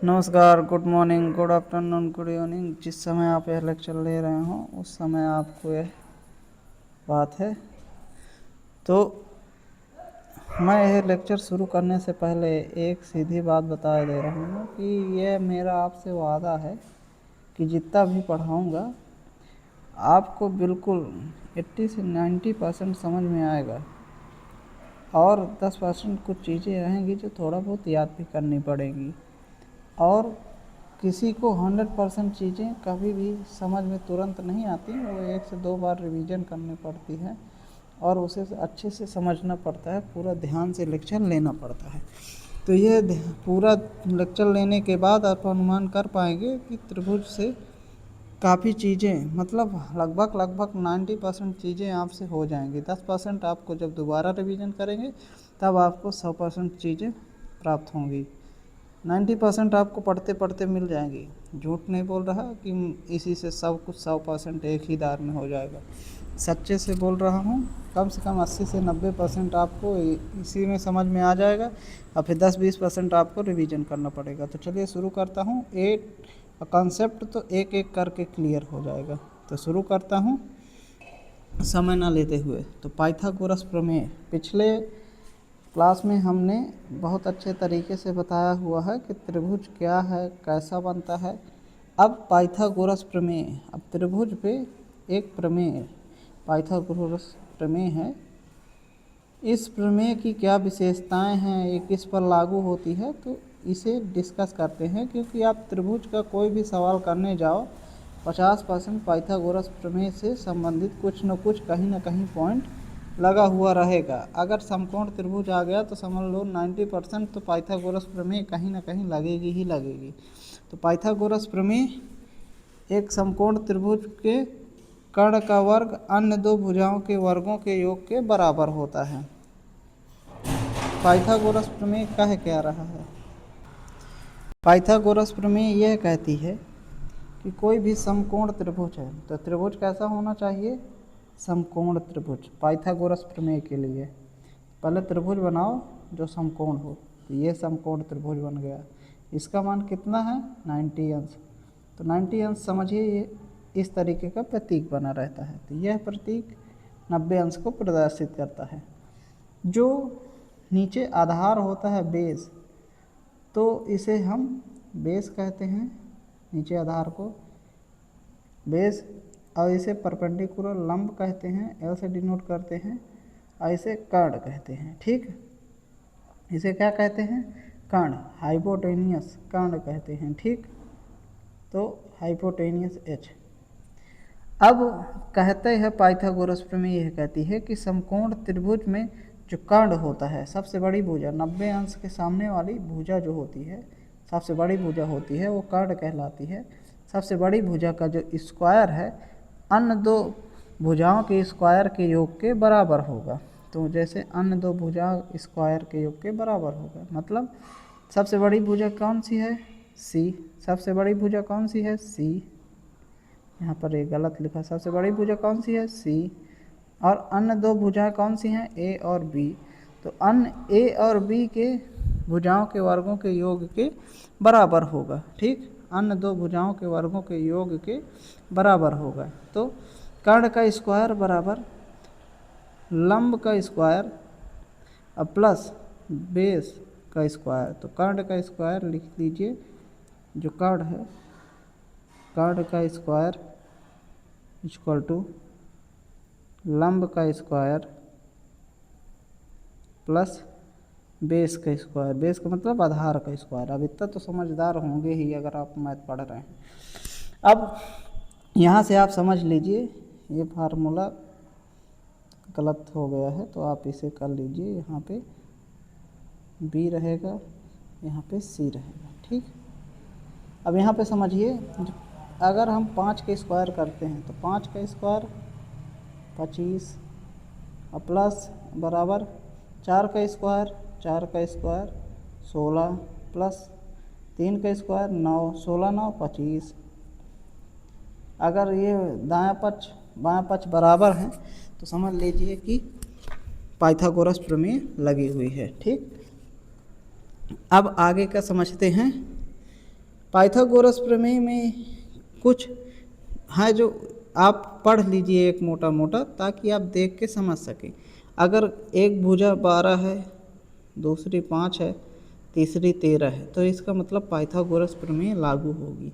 नमस्कार, good morning, good afternoon, good evening. जिस समय आप यह लेक्चर ले रहे हो उस समय आपको यह बात है। तो मैं यह लेक्चर शुरू करने से पहले एक सीधी बात बता दे रहा हूँ कि यह मेरा आपसे वादा है कि जितना भी पढ़ाऊँगा आपको बिल्कुल 80 से 90% समझ में आएगा और 10% कुछ चीज़ें रहेंगी जो थोड़ा बहुत याद भी करनी पड़ेंगी। और किसी को 100% चीज़ें कभी भी समझ में तुरंत नहीं आती, वो 1 से 2 बार रिवीजन करनी पड़ती है और उसे अच्छे से समझना पड़ता है, पूरा ध्यान से लेक्चर लेना पड़ता है। तो ये पूरा लेक्चर लेने के बाद आप अनुमान कर पाएंगे कि त्रिभुज से काफ़ी चीज़ें मतलब लगभग 90% चीज़ें आपसे हो जाएंगी। 10% आपको जब दोबारा रिवीजन करेंगे तब आपको 100% चीज़ें प्राप्त होंगी। 90% आपको पढ़ते पढ़ते मिल जाएंगी। झूठ नहीं बोल रहा कि इसी से सब कुछ 100% एक ही दार में हो जाएगा। सच्चे से बोल रहा हूँ, कम से कम 80 से 90% आपको इसी में समझ में आ जाएगा और फिर 10-20% आपको रिवीजन करना पड़ेगा। तो चलिए शुरू करता हूँ। एक कॉन्सेप्ट तो एक एक करके क्लियर हो जाएगा। तो शुरू करता हूँ समय ना लेते हुए। तो पाइथागोरस प्रमेय पिछले क्लास में हमने बहुत अच्छे तरीके से बताया हुआ है कि त्रिभुज क्या है, कैसा बनता है। अब पाइथागोरस प्रमेय, अब त्रिभुज पे एक प्रमेय पाइथागोरस प्रमेय है। इस प्रमेय की क्या विशेषताएं हैं, ये किस पर लागू होती है, तो इसे डिस्कस करते हैं। क्योंकि आप त्रिभुज का कोई भी सवाल करने जाओ 50% पाइथागोरस प्रमेय से संबंधित कुछ न कुछ कहीं ना कहीं पॉइंट लगा हुआ रहेगा। अगर समकोण त्रिभुज आ गया तो समझ लो 90% तो पाइथागोरस प्रमेय कहीं ना कहीं लगेगी ही लगेगी। तो पाइथागोरस प्रमेय एक समकोण त्रिभुज के कर्ण का वर्ग अन्य दो भुजाओं के वर्गों के योग के बराबर होता है। पाइथागोरस प्रमेय कह क्या रहा है? पाइथागोरस प्रमेय यह कहती है कि कोई भी समकोण त्रिभुज है तो त्रिभुज कैसा होना चाहिए? समकोण त्रिभुज। पाइथागोरस प्रमेय के लिए पहले त्रिभुज बनाओ जो समकोण हो। तो ये समकोण त्रिभुज बन गया। इसका मान कितना है? 90 अंश। तो 90 अंश समझिए ये इस तरीके का प्रतीक बना रहता है। तो यह प्रतीक 90 अंश को प्रदर्शित करता है। जो नीचे आधार होता है बेस, तो इसे हम बेस कहते हैं, नीचे आधार को बेस। और इसे परपेंडिकुलर लंब कहते हैं, एल से डिनोट करते हैं। और इसे कर्ण कहते हैं। ठीक, इसे क्या कहते हैं? कर्ण, हाइपोटेनियस कर्ण कहते हैं। ठीक, तो हाइपोटेनियस एच। अब कहते हैं पाइथागोरस प्रमेय यह कहती है कि समकोण त्रिभुज में जो कर्ण होता है, सबसे बड़ी भुजा 90 अंश के सामने वाली भुजा जो होती है, सबसे बड़ी भुजा होती है, वो कर्ण कहलाती है। सबसे बड़ी भुजा का जो स्क्वायर है अन्य दो भुजाओं के स्क्वायर के योग के बराबर होगा। तो जैसे अन्य दो भुजा स्क्वायर के योग के बराबर होगा, मतलब सबसे बड़ी भुजा कौन सी है? सी। सबसे बड़ी भुजा कौन सी है? सी। यहाँ पर एक गलत लिखा, सबसे बड़ी भुजा कौन सी है? सी। और अन्य दो भुजाएं कौन सी हैं? ए और बी। तो अन्य ए और बी के भुजाओं के वर्गों के योग के बराबर होगा। ठीक, अन्य दो भुजाओं के वर्गों के योग के बराबर होगा। तो कर्ण का स्क्वायर बराबर लंब का स्क्वायर और प्लस बेस का स्क्वायर। तो कर्ण का स्क्वायर लिख लीजिए, जो कर्ण है, कर्ण का स्क्वायर इक्वल टू लंब का स्क्वायर प्लस बेस का स्क्वायर। बेस का मतलब आधार का स्क्वायर। अब इतना तो समझदार होंगे ही अगर आप मैथ पढ़ रहे हैं। अब यहाँ से आप समझ लीजिए ये फार्मूला गलत हो गया है, तो आप इसे कर लीजिए। यहाँ पे बी रहेगा, यहाँ पे सी रहेगा। ठीक, अब यहाँ पे समझिए, अगर हम 5 के स्क्वायर करते हैं तो 5 का स्क्वायर 25 और प्लस बराबर 4 का स्क्वायर 16 प्लस 3 का स्क्वायर 9, 16 9 25। अगर ये दायां पक्ष बायां पक्ष बराबर हैं तो समझ लीजिए कि पाइथागोरस प्रमेय लगी हुई है। ठीक, अब आगे का समझते हैं पाइथागोरस प्रमेय में कुछ है जो आप पढ़ लीजिए एक मोटा मोटा, ताकि आप देख के समझ सकें। अगर एक भुजा 12 है, दूसरी 5 है, तीसरी 13 है, तो इसका मतलब पाइथागोरस प्रमेय लागू होगी।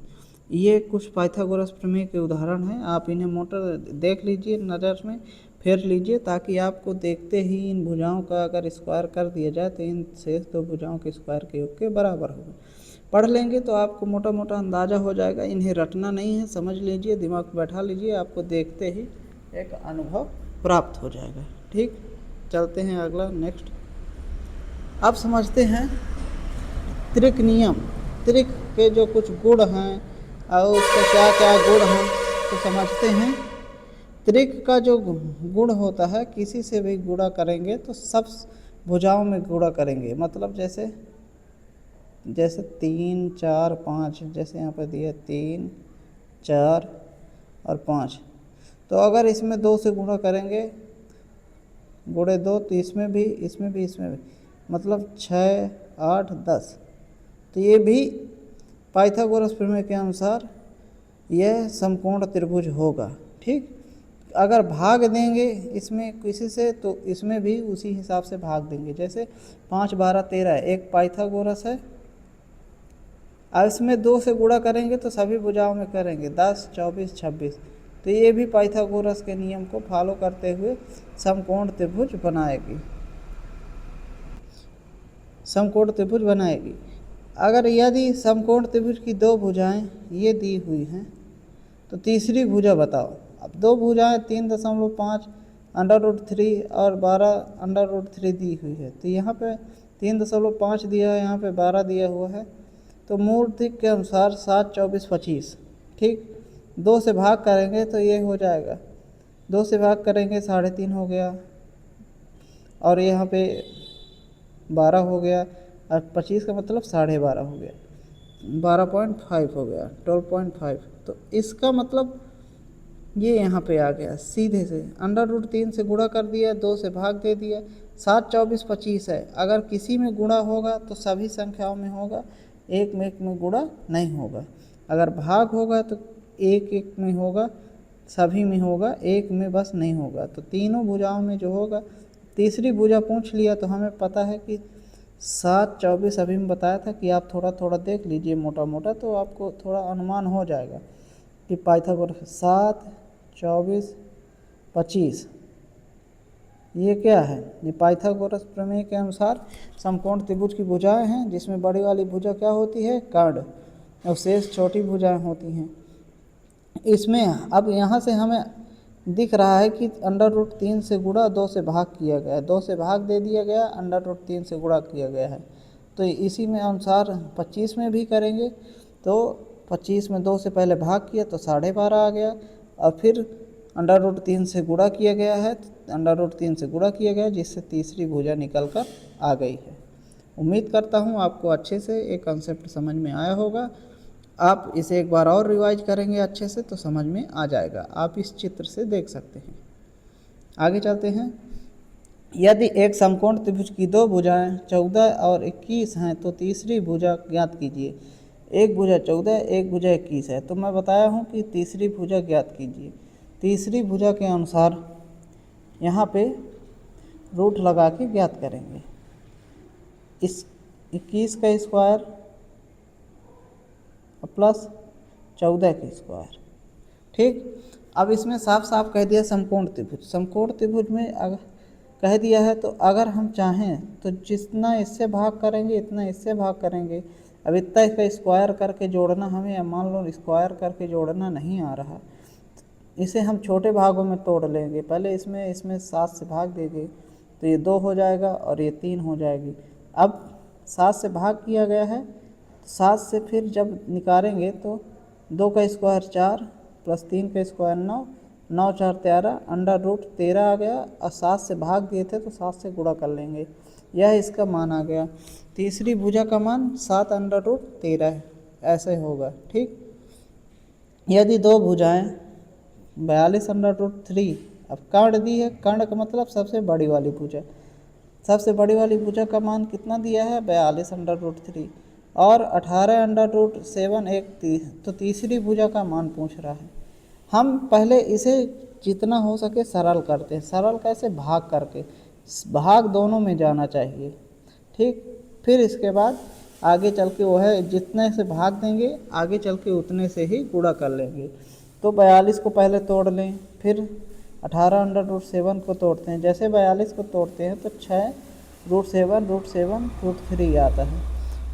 ये कुछ पाइथागोरस प्रमेय के उदाहरण हैं, आप इन्हें मोटा देख लीजिए, नज़र में फेर लीजिए, ताकि आपको देखते ही इन भुजाओं का अगर स्क्वायर कर दिया जाए तो इन शेष दो भुजाओं के स्क्वायर के योग के बराबर होगा। पढ़ लेंगे तो आपको मोटा मोटा अंदाज़ा हो जाएगा। इन्हें रटना नहीं है, समझ लीजिए, दिमाग में बैठा लीजिए, आपको देखते ही एक अनुभव प्राप्त हो जाएगा। ठीक, चलते हैं अगला नेक्स्ट। अब समझते हैं त्रिक नियम। त्रिक के जो कुछ गुण हैं और उसके क्या क्या गुण हैं तो समझते हैं। त्रिक का जो गुण होता है, किसी से भी गुणा करेंगे तो सब भुजाओं में गुणा करेंगे। मतलब जैसे 3 4 5, जैसे यहाँ पर दिया 3 4 और 5, तो अगर इसमें 2 से गुणा करेंगे, गुणे 2, तो इसमें भी इसमें भी इसमें भी, मतलब 6 8 10, तो ये भी पाइथागोरस प्रमेय के अनुसार यह समकोण त्रिभुज होगा। ठीक, अगर भाग देंगे इसमें किसी से तो इसमें भी उसी हिसाब से भाग देंगे। जैसे 5 12 13 है, एक पाइथागोरस है, अब इसमें 2 से गुणा करेंगे तो सभी भुजाओं में करेंगे 10 24 26, तो ये भी पाइथागोरस के नियम को फॉलो करते हुए समकोण त्रिभुज बनाएगी, समकोण त्रिभुज बनाएगी। अगर यदि समकोण त्रिभुज की 2 भुजाएं ये दी हुई हैं तो तीसरी भुजा बताओ। अब 2 भुजाएं 3.5 √3 और 12 √3 दी हुई है, तो यहाँ पे 3.5 दिया है, यहाँ पे 12 दिया हुआ है, तो मूल त्रिक के अनुसार 7 24 25। ठीक, 2 से भाग करेंगे तो ये हो जाएगा, 2 से भाग करेंगे 3.5 हो गया, और यहाँ पे 12 हो गया, और 25 का मतलब 12.5 हो गया, 12.5 हो गया, 12.5। तो इसका मतलब ये यहाँ पे आ गया सीधे से √3 से गुणा कर दिया, 2 से भाग दे दिया। 7 24 25 है, अगर किसी में गुणा होगा तो सभी संख्याओं में होगा, एक में गुणा नहीं होगा। अगर भाग होगा तो एक में होगा, सभी में होगा, एक में बस नहीं होगा। तो तीनों भुजाओं में जो होगा, तीसरी भुजा पूछ लिया तो हमें पता है कि 7 24 अभी मैं बताया था कि आप थोड़ा थोड़ा देख लीजिए मोटा मोटा, तो आपको थोड़ा अनुमान हो जाएगा कि पाइथागोरस 7 24 25 ये क्या है। ये पाइथागोरस प्रमेय के अनुसार समकोण त्रिभुज की भुजाएं हैं, जिसमें बड़ी वाली भुजा क्या होती है, कर्ण, और शेष छोटी भुजाएं होती हैं। इसमें अब यहाँ से हमें दिख रहा है कि √3 से गुणा 2 से भाग किया गया, 2 से भाग दे दिया गया, √3 से गुणा किया गया है। तो इसी में अनुसार 25 में भी करेंगे, तो 25 में 2 से पहले भाग किया तो 12.5 आ गया, और फिर √3 से गुणा किया गया है, √3 से गुणा किया गया, जिससे तीसरी भुजा निकल कर आ गई है। उम्मीद करता हूँ आपको अच्छे से एक कंसेप्ट समझ में आया होगा। आप इसे एक बार और रिवाइज करेंगे अच्छे से तो समझ में आ जाएगा। आप इस चित्र से देख सकते हैं। आगे चलते हैं। यदि एक समकोण त्रिभुज की 2 भुजाएं 14 और 21 हैं तो तीसरी भुजा ज्ञात कीजिए। एक भुजा 14, एक भुजा 21 है, तो मैं बताया हूँ कि तीसरी भुजा ज्ञात कीजिए। तीसरी भुजा के अनुसार यहाँ पे रूट लगा के ज्ञात करेंगे। इस 21 का स्क्वायर प्लस 14 की स्क्वायर। ठीक, अब इसमें साफ साफ कह दिया समकोण त्रिभुज। समकोण त्रिभुज में अगर कह दिया है तो अगर हम चाहें तो जितना इससे भाग करेंगे इतना इससे भाग करेंगे। अब इतना इसका स्क्वायर करके जोड़ना हमें, मान लो स्क्वायर करके जोड़ना नहीं आ रहा, इसे हम छोटे भागों में तोड़ लेंगे। पहले इसमें 7 से भाग देंगे तो ये 2 हो जाएगा और ये 3 हो जाएगी। अब 7 से भाग किया गया है, 7 से फिर जब निकालेंगे तो 2 का स्क्वायर 4 प्लस 3 का स्क्वायर 9, 9 4 13, √13 आ गया, और 7 से भाग दिए थे तो 7 से गुणा कर लेंगे, यह इसका मान आ गया। तीसरी भुजा का मान 7 √13 है, ऐसे होगा। ठीक, यदि 2 भुजाएं 42 √3, अब कर्ण दी है, कर्ण का मतलब सबसे बड़ी वाली भुजा, सबसे बड़ी वाली भुजा का मान कितना दिया है 42 √3, और 18√7 तो तीसरी भुजा का मान पूछ रहा है। हम पहले इसे जितना हो सके सरल करते हैं। सरल कैसे? भाग करके, भाग दोनों में जाना चाहिए, ठीक। फिर इसके बाद आगे चल के वो है जितने से भाग देंगे आगे चल के उतने से ही गुणा कर लेंगे। तो 42 को पहले तोड़ लें, फिर 18√7 को तोड़ते हैं। जैसे 42 को तोड़ते हैं तो 6√7 आता है।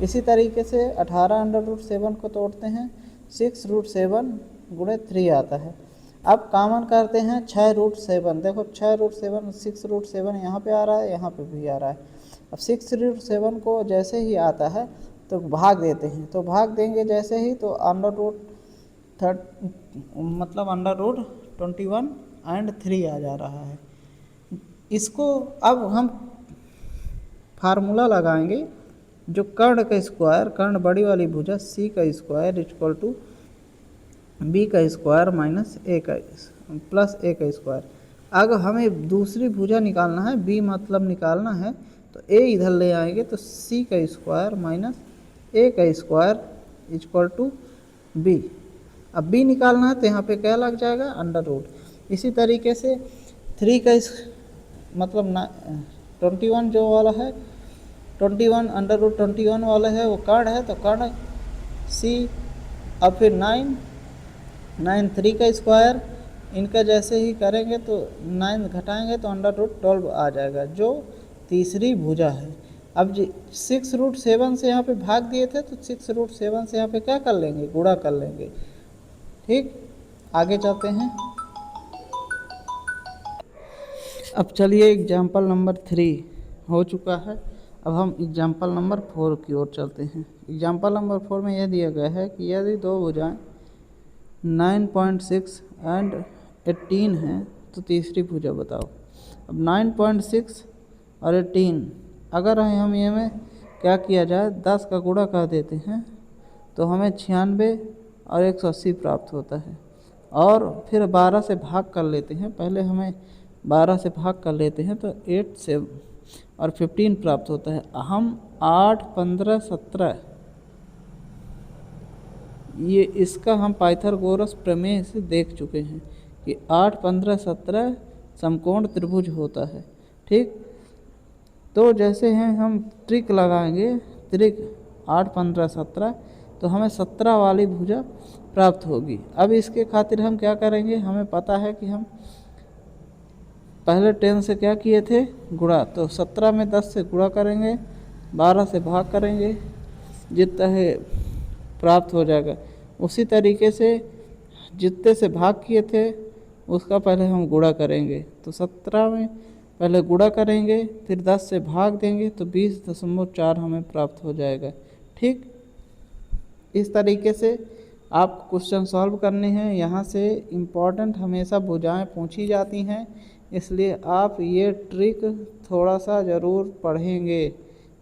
इसी तरीके से 18√7 को तोड़ते हैं, 6√7 गुणे 3 आता है। अब कॉमन करते हैं 6√7। देखो 6√7 6√7 यहाँ पे आ रहा है, यहाँ पे भी आ रहा है। अब 6√7 को जैसे ही आता है तो भाग देते हैं। तो भाग देंगे जैसे ही तो √21 एंड 3 आ जा रहा है। इसको अब हम फार्मूला लगाएंगे, जो कर्ण का स्क्वायर, कर्ण बड़ी वाली भुजा सी का स्क्वायर इक्वल टू बी का स्क्वायर माइनस ए का प्लस ए का स्क्वायर। अगर हमें दूसरी भुजा निकालना है, बी मतलब निकालना है, तो ए इधर ले आएंगे तो सी का स्क्वायर माइनस ए का स्क्वायर इक्वल टू बी। अब बी निकालना है तो यहाँ पे क्या लग जाएगा? Under root. इसी तरीके से 3 का मतलब 21 जो वाला है, 21 √21 वाला है वो कर्ण है, तो कर्ण सी। अब फिर 9 3 का स्क्वायर, इनका जैसे ही करेंगे तो 9 घटाएंगे तो √12 आ जाएगा, जो तीसरी भुजा है। अब 6√7 से यहाँ पे भाग दिए थे तो 6√7 से यहाँ पे क्या कर लेंगे? गुणा कर लेंगे, ठीक। आगे चलते हैं। अब चलिए एग्जाम्पल नंबर 3 हो चुका है। अब हम एग्जाम्पल नंबर 4 की ओर चलते हैं। एग्जाम्पल नंबर 4 में यह दिया गया है कि यदि दो भुजाएं 9.6 एंड 18 हैं तो तीसरी भुजा बताओ। अब 9.6 और 18 अगर हम ये में क्या किया जाए, 10 का गुणा कर देते हैं तो हमें 96 और 180 प्राप्त होता है। और फिर 12 से भाग कर लेते हैं, पहले हमें 12 से भाग कर लेते हैं तो 8 से और 15 प्राप्त होता है। हम 8, 15, 17 ये इसका हम पाइथागोरस प्रमेय से देख चुके हैं कि 8, 15, 17 समकोण त्रिभुज होता है, ठीक। तो जैसे हैं हम ट्रिक लगाएंगे, ट्रिक 8, 15, 17 तो हमें 17 वाली भुजा प्राप्त होगी। अब इसके खातिर हम क्या करेंगे? हमें पता है कि हम पहले 10 से क्या किए थे? गुणा। तो 17 में 10 से गुणा करेंगे, 12 से भाग करेंगे, जितना है प्राप्त हो जाएगा। उसी तरीके से जितने से भाग किए थे उसका पहले हम गुणा करेंगे। तो 17 में पहले गुणा करेंगे, फिर 10 से भाग देंगे तो 20.4 हमें प्राप्त हो जाएगा, ठीक। इस तरीके से आप क्वेश्चन सॉल्व करने हैं। यहाँ से इम्पॉर्टेंट हमेशा भुजाएं पूछी जाती हैं, इसलिए आप ये ट्रिक थोड़ा सा ज़रूर पढ़ेंगे।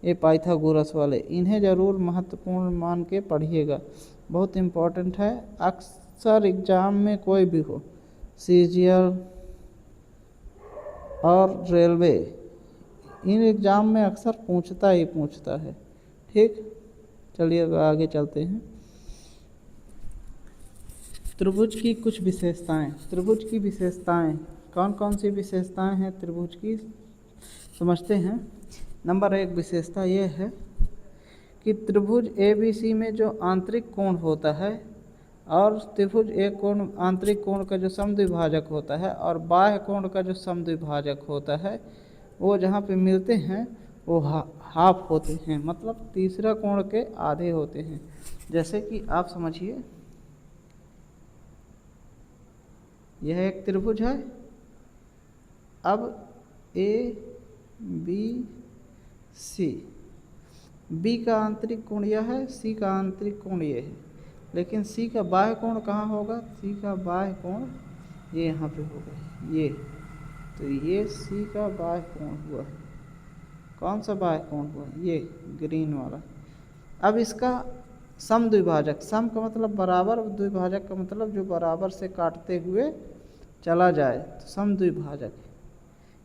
ये पाइथागोरस वाले, इन्हें ज़रूर महत्वपूर्ण मान के पढ़िएगा, बहुत इम्पॉर्टेंट है। अक्सर एग्ज़ाम में कोई भी हो, सीजीएल और रेलवे, इन एग्ज़ाम में अक्सर पूछता ही पूछता है, ठीक। चलिए आगे चलते हैं। त्रिभुज की कुछ विशेषताएं। त्रिभुज की विशेषताएं कौन कौन सी विशेषताएं हैं त्रिभुज की, समझते हैं। नंबर 1 विशेषता ये है कि त्रिभुज ABC में जो आंतरिक कोण होता है और त्रिभुज एक कोण, आंतरिक कोण का जो समद्विभाजक होता है और बाह्य कोण का जो समद्विभाजक होता है, वो जहाँ पे मिलते हैं वो हाफ होते हैं, मतलब तीसरा कोण के आधे होते हैं। जैसे कि आप समझिए, यह एक त्रिभुज है। अब ABC, B का आंतरिक कोण यह है, C का आंतरिक कोण ये है, लेकिन C का बाह्य कोण कहाँ होगा? C का बाह्य कोण ये यहाँ पे होगा, ये। तो ये C का बाह्य कोण हुआ। कौन सा बाह्य कोण हुआ? ये ग्रीन वाला। अब इसका समद्विभाजक, सम का मतलब बराबर, द्विभाजक का मतलब जो बराबर से काटते हुए चला जाए, तो समद्विभाजक।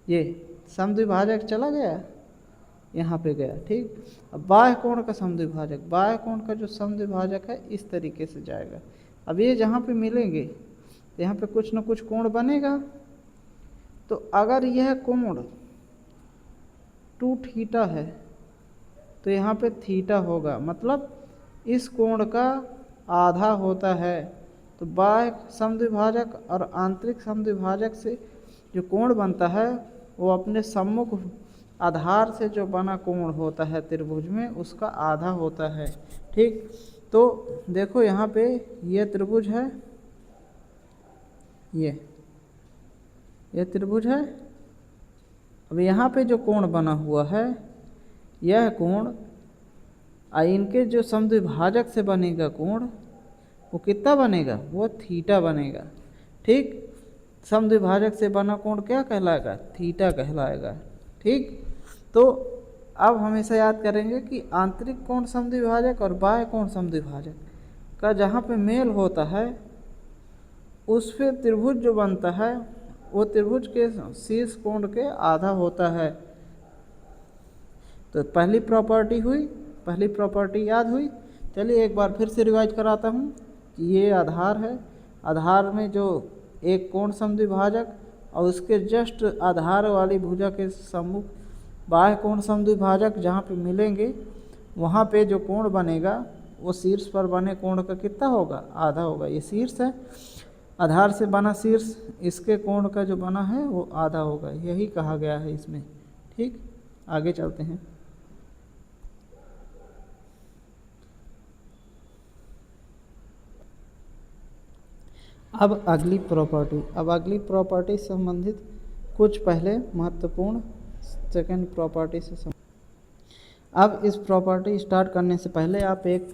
ये समद्विभाजक चला गया, यहाँ पे गया, ठीक। अब बाह्य कोण का समद्विभाजक, बाह्य कोण का जो समद्विभाजक है इस तरीके से जाएगा। अब ये जहाँ पे मिलेंगे तो यहाँ पे कुछ ना कुछ कोण बनेगा। तो अगर यह कोण 2 थीटा है तो यहाँ पे थीटा होगा, मतलब इस कोण का आधा होता है। तो बाह्य समद्विभाजक और आंतरिक समद्विभाजक से जो कोण बनता है वो अपने सम्मुख आधार से जो बना कोण होता है त्रिभुज में उसका आधा होता है, ठीक। तो देखो यहाँ पे ये त्रिभुज है, ये त्रिभुज है। अब यहाँ पे जो कोण बना हुआ है यह कोण इनके जो समद्विभाजक से बनेगा कोण वो कितना बनेगा, वो थीटा बनेगा, ठीक। समद्विभाजक से बना कोण क्या कहलाएगा, थीटा कहलाएगा, ठीक। तो अब हमेशा याद करेंगे कि आंतरिक कोण समद्विभाजक और बाह्य कोण समद्विभाजक का जहाँ पे मेल होता है उस पे त्रिभुज जो बनता है वो त्रिभुज के शीर्ष कोण के आधा होता है। तो पहली प्रॉपर्टी हुई, पहली प्रॉपर्टी याद हुई। चलिए एक बार फिर से रिवाइज कराता हूँ कि ये आधार है, आधार में जो एक कोण समद्विभाजक और उसके जस्ट आधार वाली भुजा के सम्मुख बाह्य कोण समद्विभाजक जहाँ पे मिलेंगे वहाँ पे जो कोण बनेगा वो शीर्ष पर बने कोण का कितना होगा, आधा होगा। ये शीर्ष है, आधार से बना शीर्ष, इसके कोण का जो बना है वो आधा होगा, यही कहा गया है इसमें, ठीक। आगे चलते हैं। अब अगली प्रॉपर्टी से संबंधित कुछ पहले महत्वपूर्ण सेकंड प्रॉपर्टी से अब इस प्रॉपर्टी स्टार्ट करने से पहले आप एक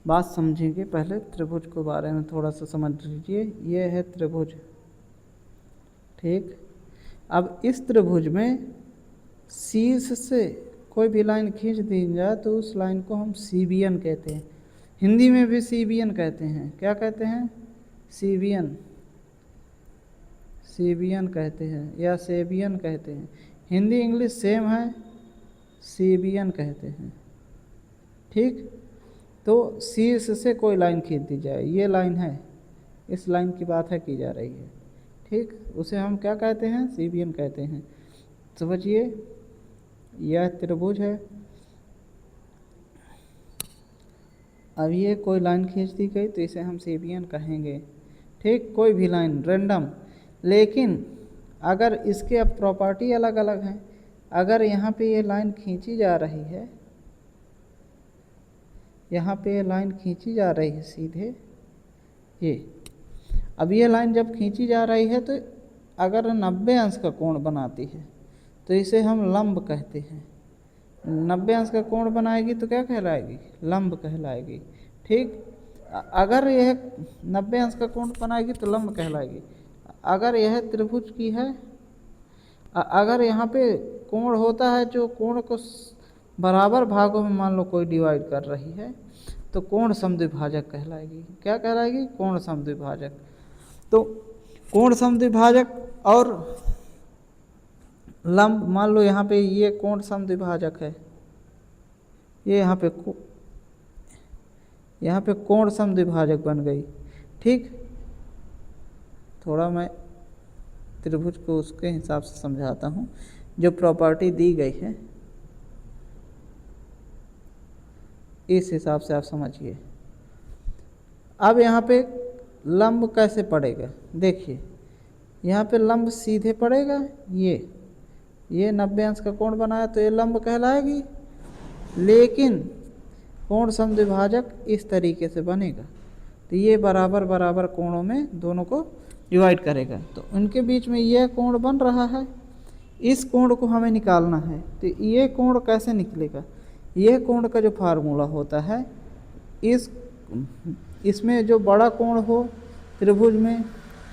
बात समझेंगे। पहले त्रिभुज के बारे में थोड़ा सा समझ लीजिए। ये है त्रिभुज, ठीक। अब इस त्रिभुज में शीर्ष से कोई भी लाइन खींच दी जाए तो उस लाइन को हम सीबियन कहते हैं। हिंदी में भी सीबियन कहते हैं। क्या कहते हैं, सीबियन, सीबियन कहते हैं या सेबियन कहते हैं। हिंदी इंग्लिश सेम है, सीबियन कहते हैं, ठीक। तो शीर्ष से कोई लाइन खींच दी जाए, ये लाइन है, इस लाइन की बात है की जा रही है, ठीक। उसे हम क्या कहते हैं, सीबियन कहते हैं। समझिए यह त्रिभुज है। अब ये कोई लाइन खींच दी गई तो इसे हम सीबियन कहेंगे, ठीक। कोई भी लाइन रैंडम, लेकिन अगर इसके अब प्रॉपर्टी अलग अलग हैं। अगर यहाँ पे ये लाइन खींची जा रही है, यहाँ पे ये लाइन खींची जा रही है सीधे, ये अब ये लाइन जब खींची जा रही है तो अगर 90 अंश का कोण बनाती है तो इसे हम लंब कहते हैं। 90 अंश का कोण बनाएगी तो क्या कहलाएगी, लंब कहलाएगी, ठीक। अगर यह 90 अंश का कोण बनाएगी तो लंब कहलाएगी। अगर यह त्रिभुज की है, अगर यहाँ पे कोण होता है जो कोण को बराबर भागों में मान लो कोई डिवाइड कर रही है तो कोण समद्विभाजक कहलाएगी। क्या कहलाएगी, कोण समद्विभाजक। तो कोण समद्विभाजक और लंब, मान लो यहाँ पे ये कोण समद्विभाजक है, ये यहाँ पे कोण समद्विभाजक बन गई, ठीक। थोड़ा मैं त्रिभुज को उसके हिसाब से समझाता हूँ जो प्रॉपर्टी दी गई है, इस हिसाब से आप समझिए। अब यहाँ पे लंब कैसे पड़ेगा, देखिए यहाँ पे लंब सीधे पड़ेगा। ये 90 अंश का कोण बनाया तो ये लंब कहलाएगी, लेकिन कोण समद्विभाजक इस तरीके से बनेगा तो ये बराबर बराबर कोणों में दोनों को डिवाइड करेगा। तो उनके बीच में यह कोण बन रहा है, इस कोण को हमें निकालना है। तो ये कोण कैसे निकलेगा, यह कोण का जो फार्मूला होता है, इसमें जो बड़ा कोण हो त्रिभुज में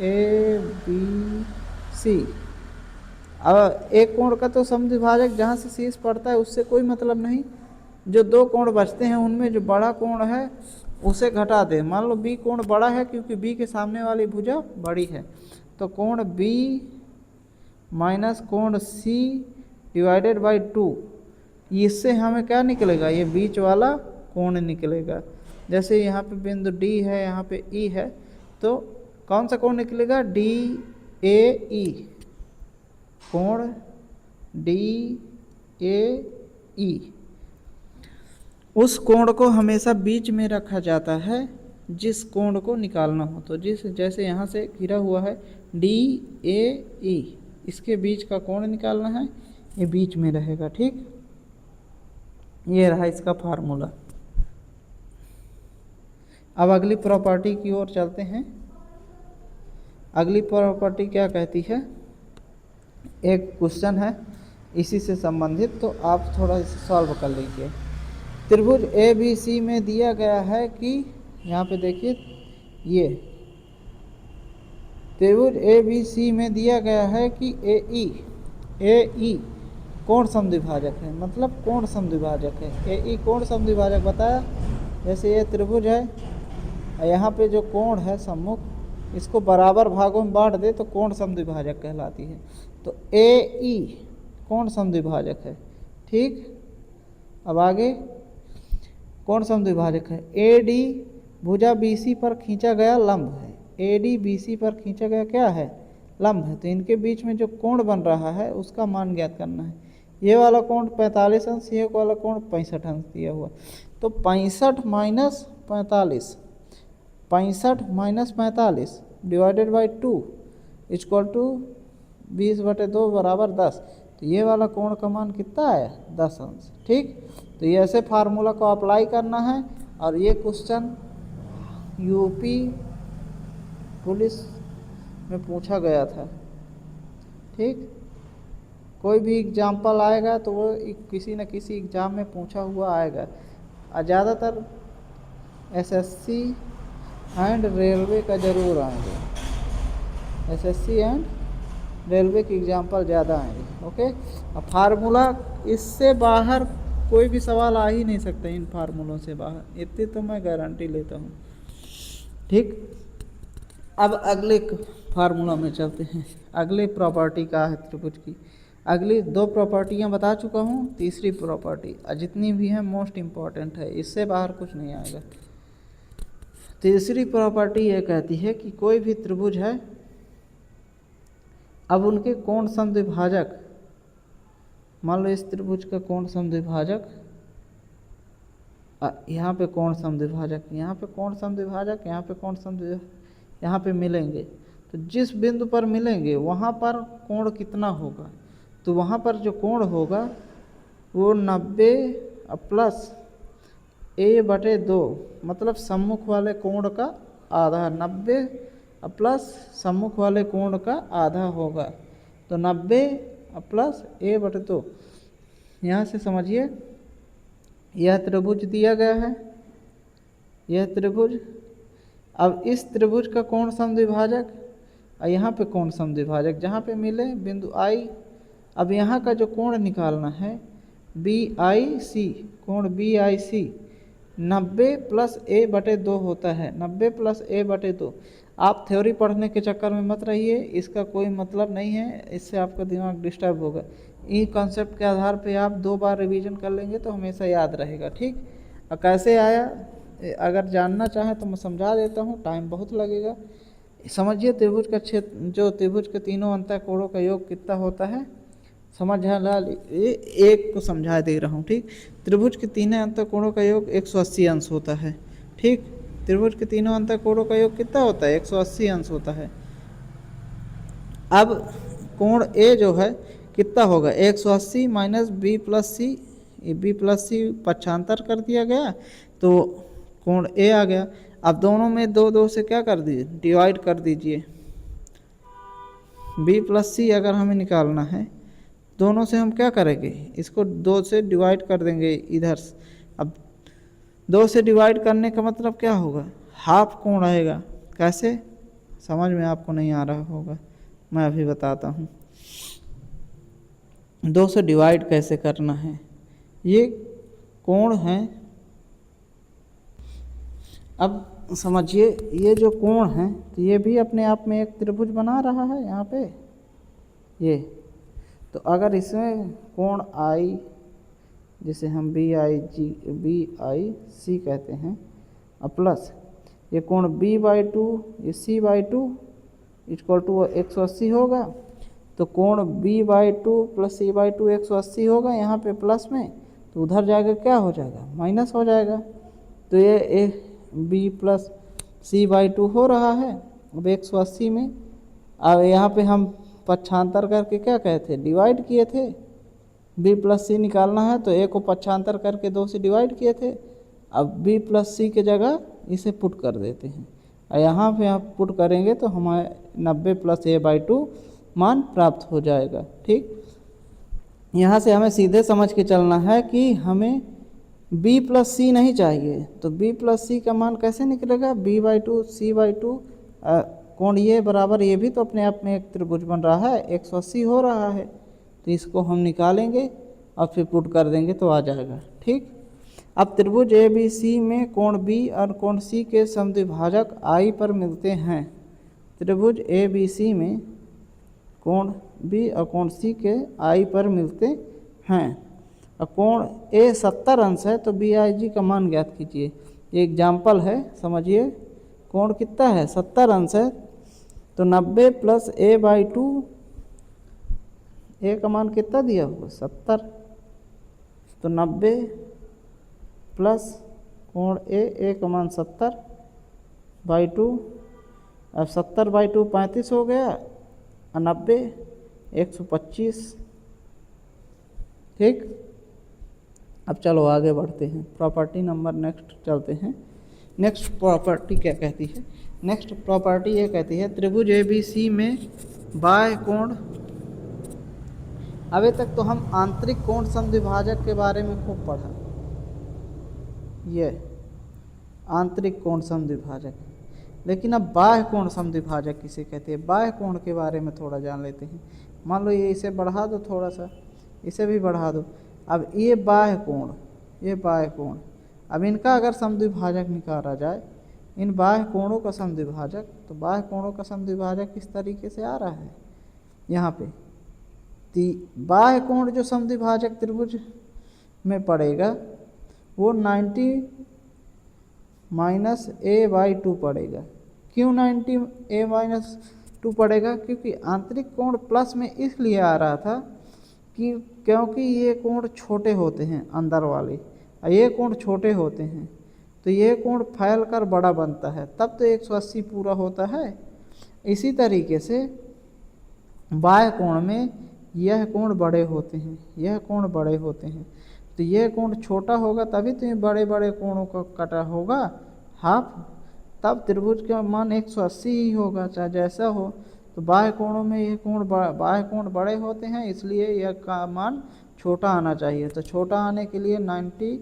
ABC, अब एक कोण का तो समद्विभाजक जहाँ से शीर्ष पड़ता है उससे कोई मतलब नहीं, जो दो कोण बचते हैं उनमें जो बड़ा कोण है उसे घटा दें। मान लो B कोण बड़ा है क्योंकि B के सामने वाली भुजा बड़ी है, तो कोण B माइनस कोण C डिवाइडेड बाई 2, इससे हमें क्या निकलेगा, ये बीच वाला कोण निकलेगा। जैसे यहाँ पे बिंदु डी है, यहाँ पे ई है, तो कौन सा कोण निकलेगा, डी ए ई, कोण डी ए ई। उस कोण को हमेशा बीच में रखा जाता है जिस कोण को निकालना हो। तो जैसे यहाँ से घिरा हुआ है डी ए ई, इसके बीच का कोण निकालना है, ये बीच में रहेगा। ठीक, ये रहा इसका फार्मूला। अब अगली प्रॉपर्टी की ओर चलते हैं। अगली प्रॉपर्टी क्या कहती है, एक क्वेश्चन है इसी से संबंधित, तो आप थोड़ा इसे सॉल्व कर लीजिए। त्रिभुज ए बी सी में दिया गया है कि, यहाँ पे देखिए, ये त्रिभुज ए बी सी में दिया गया है कि ए ई कोण समद्विभाजक है, मतलब कोण समद्विभाजक है। ए ई कोण समद्विभाजक बताया। जैसे ये त्रिभुज है, यहाँ पे जो कोण है सम्मुख, इसको बराबर भागों में बांट दे तो कोण समद्विभाजक कहलाती है। तो ए ई कोण समद्विभाजक है। ठीक, अब आगे कोण समद्विभाजक है। ए डी भुजा बी सी पर खींचा गया लंब है। ए डी बी सी पर खींचा गया क्या है, लंब है। तो इनके बीच में जो कोण बन रहा है उसका मान ज्ञात करना है। ये वाला कोण 45 अंश, ये वाला कोण 65 अंश दिया हुआ। तो 65 minus 45, 65 minus 45 divided by 2 equal to 20/2 बराबर 10। तो ये वाला कोण का मान कितना है, 10 अंश। ठीक, तो ये ऐसे फार्मूला को अप्लाई करना है। और ये क्वेश्चन यूपी पुलिस में पूछा गया था। ठीक, कोई भी एग्जाम्पल आएगा तो वो किसी न किसी एग्ज़ाम में पूछा हुआ आएगा। और ज़्यादातर एसएससी एंड रेलवे का ज़रूर आएंगे, एसएससी एंड रेलवे के एग्जाम्पल ज़्यादा आएंगे। ओके, अब फार्मूला, इससे बाहर कोई भी सवाल आ ही नहीं सकता इन फार्मूलों से बाहर, इतनी तो मैं गारंटी लेता हूँ। ठीक, अब अगले फार्मूला में चलते हैं। अगले प्रॉपर्टी का है त्रिभुज की। अगली 2 प्रॉपर्टियाँ बता चुका हूँ, तीसरी प्रॉपर्टी जितनी भी हैं मोस्ट इम्पॉर्टेंट है, इससे बाहर कुछ नहीं आएगा। तीसरी प्रॉपर्टी ये कहती है कि कोई भी त्रिभुज है, अब उनके कोण समद्विभाजक, मान लो इस त्रिभुज का कोण समद्विभाजक, यहाँ पे कोण समद्विभाजक, यहाँ पे कोण समद्विभाजक, यहाँ पे कोण समद्विभाजक, यहाँ पे मिलेंगे। तो जिस बिंदु पर मिलेंगे वहाँ पर कोण कितना होगा, तो वहाँ पर जो कोण होगा वो 90 प्लस a/2, मतलब सम्मुख वाले कोण का आधा, 90 प्लस सम्मुख वाले कोण का आधा होगा। तो 90 प्लस a/2। यहाँ से समझिए, यह त्रिभुज दिया गया है, यह त्रिभुज। अब इस त्रिभुज का कोण समद्विभाजक और यहाँ पे कोण समद्विभाजक, जहाँ पे मिले बिंदु आई। अब यहाँ का जो कोण निकालना है BIC, कोण BIC 90 प्लस a/2 होता है, 90 प्लस a/2। आप थ्योरी पढ़ने के चक्कर में मत रहिए, इसका कोई मतलब नहीं है, इससे आपका दिमाग डिस्टर्ब होगा। इन कॉन्सेप्ट के आधार पे आप 2 बार रिवीजन कर लेंगे तो हमेशा याद रहेगा। ठीक, और कैसे आया अगर जानना चाहें तो मैं समझा देता हूँ, टाइम बहुत लगेगा। समझिए, त्रिभुज का क्षेत्र, जो त्रिभुज के तीनों अंतःकोणों का योग कितना होता है, समझ ला, एक को समझा दे रहा हूँ। ठीक, त्रिभुज के तीनों अंतःकोणों का योग 180 अंश होता है। ठीक, त्रिभुज के तीनों अंतःकोणों का योग कितना होता है, 180 अंश होता है। अब कोण ए जो है कितना होगा, 180 माइनस बी प्लस सी, बी प्लस सी पक्षांतर कर दिया गया तो कोण ए आ गया। अब दोनों में 2 से क्या कर दीजिए, डिवाइड कर दीजिए। बी प्लस सी अगर हमें निकालना है, दोनों से हम क्या करेंगे, इसको 2 से डिवाइड कर देंगे इधर से। अब 2 से डिवाइड करने का मतलब क्या होगा, हाफ कोण आएगा। कैसे, समझ में आपको नहीं आ रहा होगा, मैं अभी बताता हूँ। 2 से डिवाइड कैसे करना है, ये कोण है। अब समझिए, ये जो कोण है तो ये भी अपने आप में एक त्रिभुज बना रहा है यहाँ पे ये। तो अगर इसमें कोण आई जिसे हम BIC कहते हैं, और प्लस ये कोण B/2, ये C/2 इक्वल टू 180 होगा। तो कोण B/2 प्लस C/2 180 होगा यहाँ पे प्लस में, तो उधर जाकर क्या हो जाएगा, माइनस हो जाएगा। तो ये B प्लस C/2 हो रहा है अब 180 में। अब यहाँ पे हम पक्षांतर करके क्या कहते थे, डिवाइड किए थे। B प्लस C निकालना है तो A को पक्षांतर करके 2 से डिवाइड किए थे। अब B प्लस C के जगह इसे पुट कर देते हैं, और यहाँ पे आप पुट करेंगे तो हमारे 90 प्लस A/2 मान प्राप्त हो जाएगा। ठीक, यहाँ से हमें सीधे समझ के चलना है कि हमें B प्लस C नहीं चाहिए। तो B प्लस C का मान कैसे निकलेगा, B/2 C/2, कोण ये बराबर, ये भी तो अपने आप में एक त्रिभुज बन रहा है, 180 हो रहा है। तो इसको हम निकालेंगे और फिर पुट कर देंगे तो आ जाएगा। ठीक, अब त्रिभुज ABC में कोण B और कोण C के समद्विभाजक I पर मिलते हैं। त्रिभुज ABC में कोण B और कोण C के I पर मिलते हैं, और कोण A 70 अंश है तो BIG का मान ज्ञात कीजिए। ये एग्जाम्पल है, समझिए। कोण कितना है, 70 अंश है, तो 90 प्लस A/2, A का मान कितना दिया हुआ, 70, तो 90 प्लस कोण A का मान 70/2, अब 70/2 35 हो गया, और 90 125। ठीक, अब चलो आगे बढ़ते हैं, प्रॉपर्टी नंबर नेक्स्ट चलते हैं। नेक्स्ट प्रॉपर्टी क्या कहती है, नेक्स्ट प्रॉपर्टी ये कहती है त्रिभुज ABC में बाह्य कोण। अभी तक तो हम आंतरिक कोण समद्विभाजक के बारे में खूब पढ़ा, ये आंतरिक कोण समद्विभाजक, लेकिन अब बाह्य कोण समद्विभाजक किसे कहते हैं, बाह्य कोण के बारे में थोड़ा जान लेते हैं। मान लो ये इसे बढ़ा दो, थोड़ा सा इसे भी बढ़ा दो। अब ये बाह्य कोण, ये बाह्य कोण, अब इनका अगर समद्विभाजक निकाला जाए, इन बाह्य कोणों का समद्विभाजक, तो बाह्य कोणों का समद्विभाजक किस तरीके से आ रहा है यहाँ पे। बाह्य कोण जो समद्विभाजक त्रिभुज में पड़ेगा वो 90 माइनस A/2 पड़ेगा। क्यों 90 A-2 पड़ेगा, क्योंकि आंतरिक कोण प्लस में इसलिए आ रहा था कि क्योंकि ये कोण छोटे होते हैं अंदर वाले, और ये कोण छोटे होते हैं, तो ये कोण फैल कर बड़ा बनता है, तब तो 180 पूरा होता है। इसी तरीके से बाह्य कोण में यह कोण बड़े होते हैं, यह कोण बड़े होते हैं, तो यह कोण छोटा होगा तभी तो ये बड़े बड़े कोणों का कटा होगा हाफ, तब त्रिभुज का मान 180 ही होगा, चाहे जैसा हो। तो बाह्य कोणों में ये कोण बाह्य कोण बड़े होते हैं, इसलिए यह का मान छोटा आना चाहिए। तो छोटा आने के लिए 90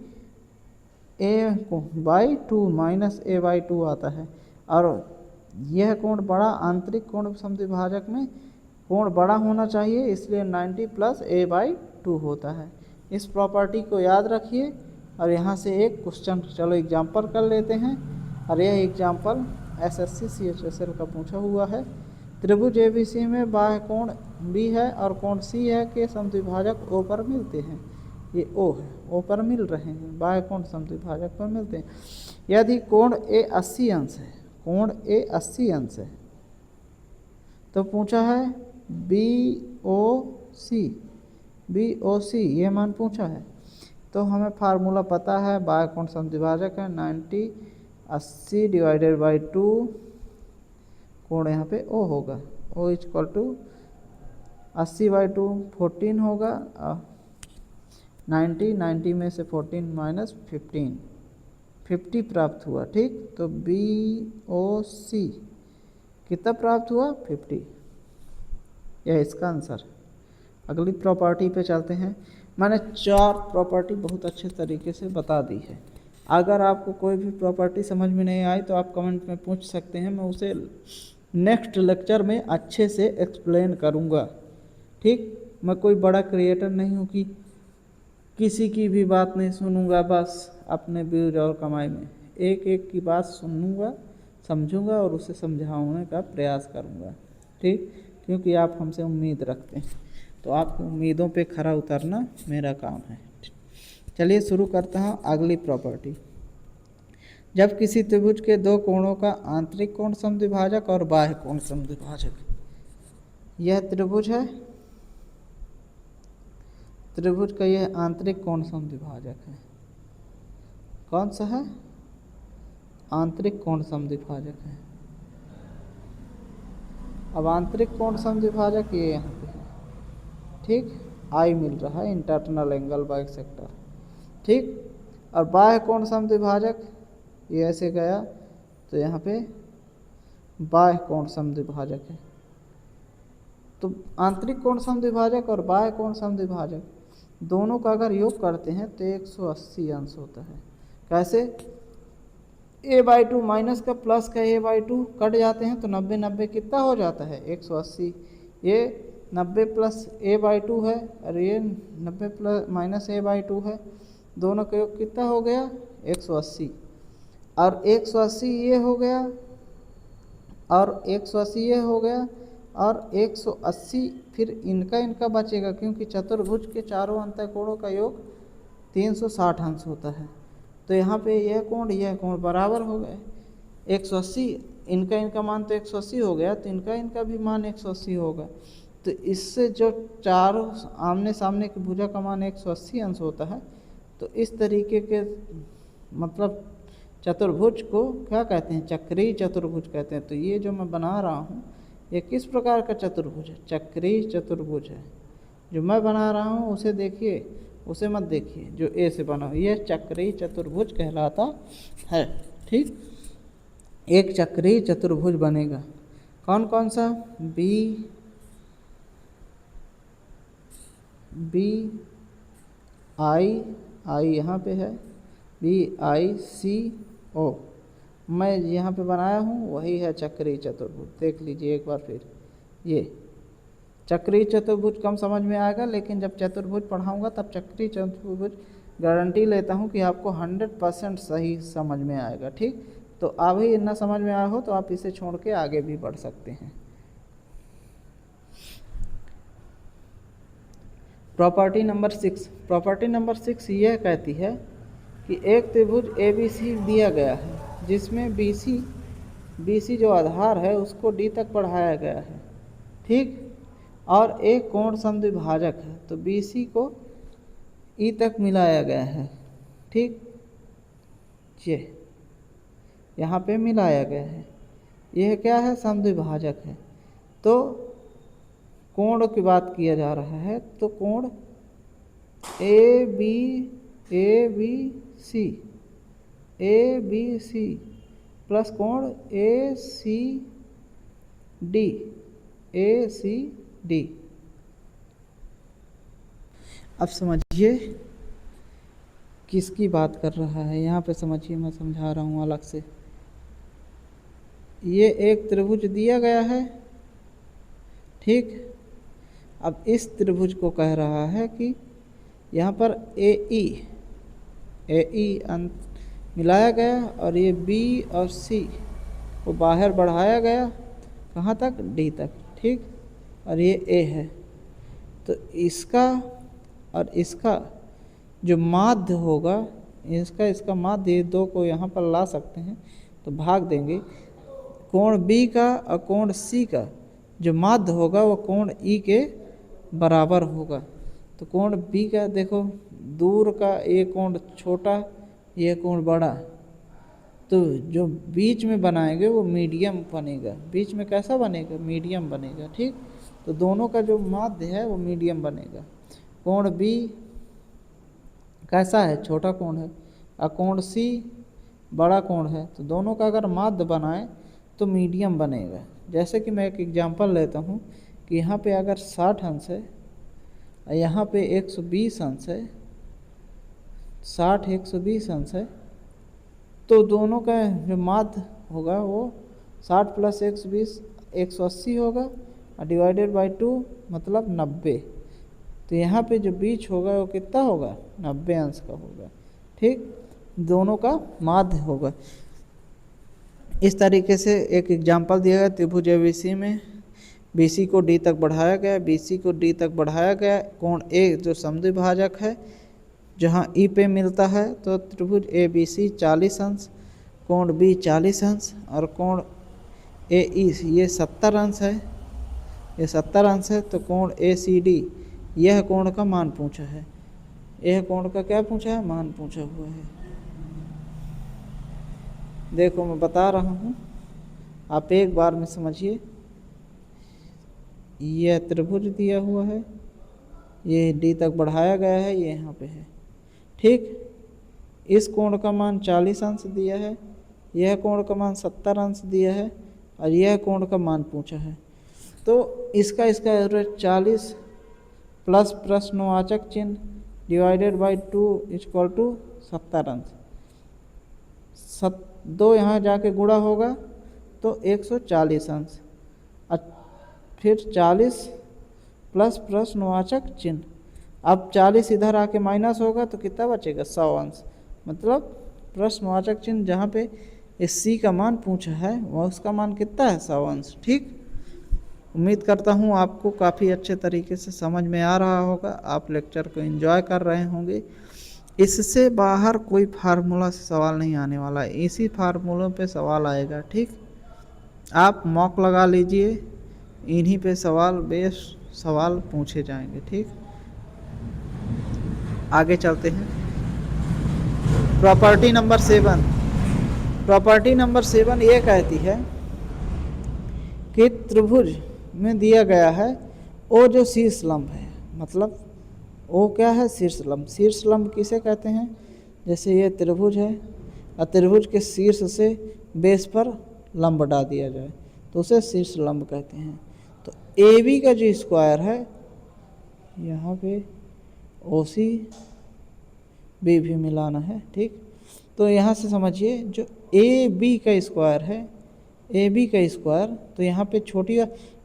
A/2 माइनस A/2 आता है, और यह कोण बड़ा, आंतरिक कोण समद्विभाजक में कोण बड़ा होना चाहिए, इसलिए 90 प्लस A/2 होता है। इस प्रॉपर्टी को याद रखिए, और यहाँ से एक क्वेश्चन चलो एग्जाम्पल कर लेते हैं, और यह एग्जाम्पल SSC CHSL का पूछा हुआ है। त्रिभुज ABC में बाह्य कोण B है और कोण C है के समद्विभाजक O पर मिलते हैं। ये O है, O पर मिल रहे हैं, बाह्य कोण समद्विभाजक पर मिलते हैं। यदि कोण A 80 अंश है, कोण A 80 अंश है, तो पूछा है BOC ये मान पूछा है, तो हमें फार्मूला पता है, बाह्य कोण समद्विभाजक है 90 80 डिवाइडेड बाई 2, कोण यहाँ पे O होगा, O इक्वल टू 80/2 14 होगा, 90 में से 14 माइनस 15 50 प्राप्त हुआ। ठीक, तो BOC कितना प्राप्त हुआ, 50, यह इसका आंसर। अगली प्रॉपर्टी पे चलते हैं। मैंने 4 प्रॉपर्टी बहुत अच्छे तरीके से बता दी है। अगर आपको कोई भी प्रॉपर्टी समझ में नहीं आई तो आप कमेंट में पूछ सकते हैं, मैं उसे नेक्स्ट लेक्चर में अच्छे से एक्सप्लेन करूँगा। ठीक, मैं कोई बड़ा क्रिएटर नहीं हूँ कि किसी की भी बात नहीं सुनूंगा, बस अपने व्यूज और कमाई में एक एक की बात सुनूंगा, समझूंगा और उसे समझाने का प्रयास करूंगा। ठीक, क्योंकि आप हमसे उम्मीद रखते हैं, तो आपकी उम्मीदों पे खरा उतरना मेरा काम है। चलिए शुरू करते हैं अगली प्रॉपर्टी। जब किसी त्रिभुज के दो कोणों का आंतरिक कोण समद्विभाजक और बाह्य कोण समद्विभाजक, यह त्रिभुज है, त्रिभुज का यह आंतरिक कोण समद्विभाजक है। कौन सा है? आंतरिक कोण समद्विभाजक है। अब आंतरिक कोण समद्विभाजक ये यहाँ पे है, ठीक, आई मिल रहा है, इंटरनल एंगल बाइसेक्टर, ठीक। और बाह्य कोण समद्विभाजक ये ऐसे गया तो यहाँ पे बाह्य कोण समद्विभाजक है। तो आंतरिक कोण समद्विभाजक और बाह्य कोण समद्विभाजक दोनों का अगर योग करते हैं तो 180 अंश होता है। कैसे? a/2 माइनस का प्लस का a/2 कट जाते हैं तो 90 90 कितना हो जाता है? 180। ये 90 प्लस a/2 है और ये 90 प्लस माइनस a/2 है, दोनों का योग कितना हो गया? 180। और 180 ये हो गया और 180 ये हो गया और 180 फिर इनका बचेगा, क्योंकि चतुर्भुज के चारों अंतःकोणों का योग 360 अंश होता है। तो यहाँ पे यह कोण बराबर हो गए 180, इनका मान तो 180 हो गया, तो इनका भी मान 180 होगा। तो इससे जो चारों आमने सामने की भुजा का मान 180 अंश होता है। तो इस तरीके के मतलब चतुर्भुज को क्या कहते हैं? चक्रीय चतुर्भुज कहते हैं। तो ये जो मैं बना रहा हूँ ये किस प्रकार का चतुर्भुज है? चक्रीय चतुर्भुज है। जो मैं बना रहा हूँ उसे देखिए, उसे मत देखिए जो ए से बना हो, यह चक्रीय चतुर्भुज कहलाता है, ठीक। एक चक्रीय चतुर्भुज बनेगा। कौन कौन सा? बी आई यहाँ पे है, BICO मैं यहाँ पे बनाया हूँ, वही है चक्रीय चतुर्भुज। देख लीजिए एक बार फिर, ये चक्रीय चतुर्भुज कम समझ में आएगा, लेकिन जब चतुर्भुज पढ़ाऊँगा तब चक्रीय चतुर्भुज गारंटी लेता हूँ कि आपको 100% सही समझ में आएगा, ठीक। तो अभी ना समझ में आया हो तो आप इसे छोड़ के आगे भी बढ़ सकते हैं। प्रॉपर्टी नंबर 6 यह कहती है कि एक त्रिभुज ABC दिया गया है जिसमें BC जो आधार है उसको D तक बढ़ाया गया है, ठीक। और एक कोण समद्विभाजक है तो BC को E तक मिलाया गया है, ठीक। ये यहाँ पे मिलाया गया है, यह क्या है? समद्विभाजक है। तो कोण की बात किया जा रहा है, तो कोण ABC प्लस कोण ACD। अब समझिए किसकी बात कर रहा है, यहाँ पे समझिए, मैं समझा रहा हूँ अलग से। ये एक त्रिभुज दिया गया है, ठीक। अब इस त्रिभुज को कह रहा है कि यहाँ पर AE मिलाया गया और ये B और C को बाहर बढ़ाया गया, कहाँ तक? D तक, ठीक। और ये A है, तो इसका और इसका जो माध्य होगा, इसका माध्य, ये दो को यहाँ पर ला सकते हैं तो भाग देंगे। कोण B का और कोण C का जो माध्य होगा वो कोण E के बराबर होगा। तो कोण B का देखो, दूर का ये कोण छोटा, ये कोण बड़ा, तो जो बीच में बनाएंगे वो मीडियम बनेगा। बीच में कैसा बनेगा? मीडियम बनेगा, ठीक। तो दोनों का जो माध्य है वो मीडियम बनेगा। कोण B कैसा है? छोटा कोण है, और कोण C बड़ा कोण है, तो दोनों का अगर माध्य बनाए तो मीडियम बनेगा। जैसे कि मैं एक एग्जांपल लेता हूँ कि यहाँ पे अगर 60 अंश है और यहाँ पे 120 अंश है, 60 120 अंश है, तो दोनों का जो माध्य होगा वो 60 प्लस 120 180 होगा और डिवाइडेड बाई 2 मतलब 90। तो यहाँ पे जो बीच होगा वो कितना होगा? 90 अंश का होगा, ठीक। दोनों का माध्य होगा। इस तरीके से एक एग्जाम्पल दिया गया त्रिभुज ABC में BC को D तक बढ़ाया गया, BC को D तक बढ़ाया गया। कोण A जो समद्विभाजक है जहाँ ई पे मिलता है तो त्रिभुज ए बी सी 40 अंश, कोण बी 40 अंश और कोण ए ई ये 70 अंश है, ये 70 अंश है। तो कोण ए सी डी यह कोण का मान पूछा है, यह कोण का क्या पूछा है, मान पूछा हुआ है। देखो मैं बता रहा हूँ, आप एक बार में समझिए। यह त्रिभुज दिया हुआ है, ये डी तक बढ़ाया गया है, ये यहाँ पे है, ठीक। इस कोण का मान 40 अंश दिया है, यह कोण का मान 70 अंश दिया है और यह कोण का मान पूछा है। तो इसका एवरेज 40 प्लस प्रश्नवाचक चिन्ह डिवाइडेड बाई 2 इक्वल टू 70 अंश। 2 यहाँ जाके गुणा होगा तो 140 अंश, फिर 40 प्लस प्रश्नवाचक चिन्ह। अब 40 इधर आके माइनस होगा तो कितना बचेगा, 100 अंश। मतलब प्रश्नवाचक चिन्ह जहाँ पे इस सी का मान पूछा है वह उसका मान कितना है, 100 अंश, ठीक। उम्मीद करता हूँ आपको काफ़ी अच्छे तरीके से समझ में आ रहा होगा, आप लेक्चर को एंजॉय कर रहे होंगे। इससे बाहर कोई फार्मूला से सवाल नहीं आने वाला है, इसी फार्मूलों पे सवाल आएगा, ठीक। आप मॉक लगा लीजिए, इन्हीं पे सवाल पूछे जाएंगे, ठीक। आगे चलते हैं। प्रॉपर्टी नंबर 7, प्रॉपर्टी नंबर 7 ये कहती है कि त्रिभुज में दिया गया है ओ जो शीर्ष लंब है, मतलब ओ क्या है, शीर्ष लंब। शीर्ष लंब किसे कहते हैं, जैसे ये त्रिभुज है और त्रिभुज के शीर्ष से बेस पर लंब बढ़ा दिया जाए तो उसे शीर्ष लंब कहते हैं। तो ए बी का जो स्क्वायर है, यहाँ पे ओ सी बी भी मिलाना है, ठीक। तो यहाँ से समझिए जो ए बी का स्क्वायर है, ए बी का स्क्वायर, तो यहाँ पे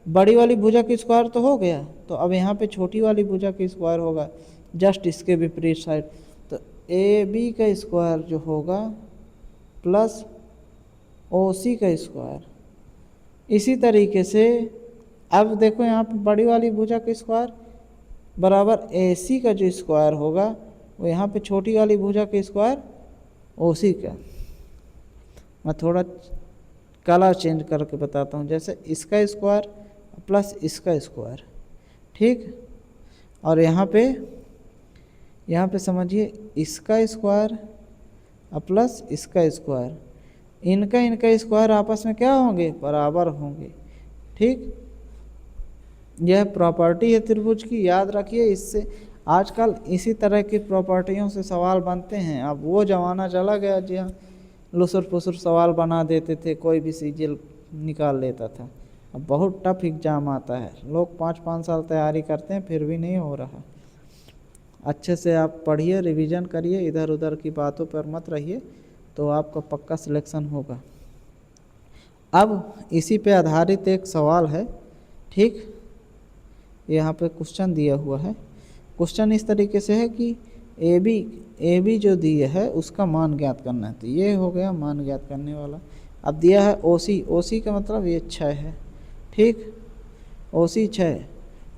बड़ी वाली भुजा का स्क्वायर तो हो गया, तो अब यहाँ पे छोटी वाली भुजा का स्क्वायर होगा, जस्ट इसके विपरीत साइड। तो ए बी का स्क्वायर जो होगा प्लस ओ सी का स्क्वायर। इसी तरीके से अब देखो यहाँ पे बड़ी वाली भुजा का स्क्वायर बराबर ए सी का जो स्क्वायर होगा वो यहाँ पे छोटी वाली भुजा का स्क्वायर ओ सी का। मैं थोड़ा कलर चेंज करके बताता हूँ, जैसे इसका स्क्वायर प्लस इसका स्क्वायर, ठीक। और यहाँ पे समझिए इसका स्क्वायर प्लस इसका स्क्वायर, इनका स्क्वायर आपस में क्या होंगे, बराबर होंगे, ठीक। यह प्रॉपर्टी है त्रिभुज की, याद रखिए। इससे आजकल इसी तरह की प्रॉपर्टियों से सवाल बनते हैं। अब वो ज़माना चला गया जी हाँ, लुसुर फुसुर सवाल बना देते थे, कोई भी सीजीएल निकाल लेता था। अब बहुत टफ एग्ज़ाम आता है, लोग 5-5 साल तैयारी करते हैं फिर भी नहीं हो रहा। अच्छे से आप पढ़िए, रिवीजन करिए, इधर उधर की बातों पर मत रहिए, तो आपका पक्का सिलेक्शन होगा। अब इसी पे आधारित एक सवाल है, ठीक। यहाँ पे क्वेश्चन दिया हुआ है। क्वेश्चन इस तरीके से है कि ए बी जो दिया है उसका मान ज्ञात करना है। तो ये हो गया मान ज्ञात करने वाला। अब दिया है ओ सी का मतलब ये 6 है, ठीक। ओ सी 6,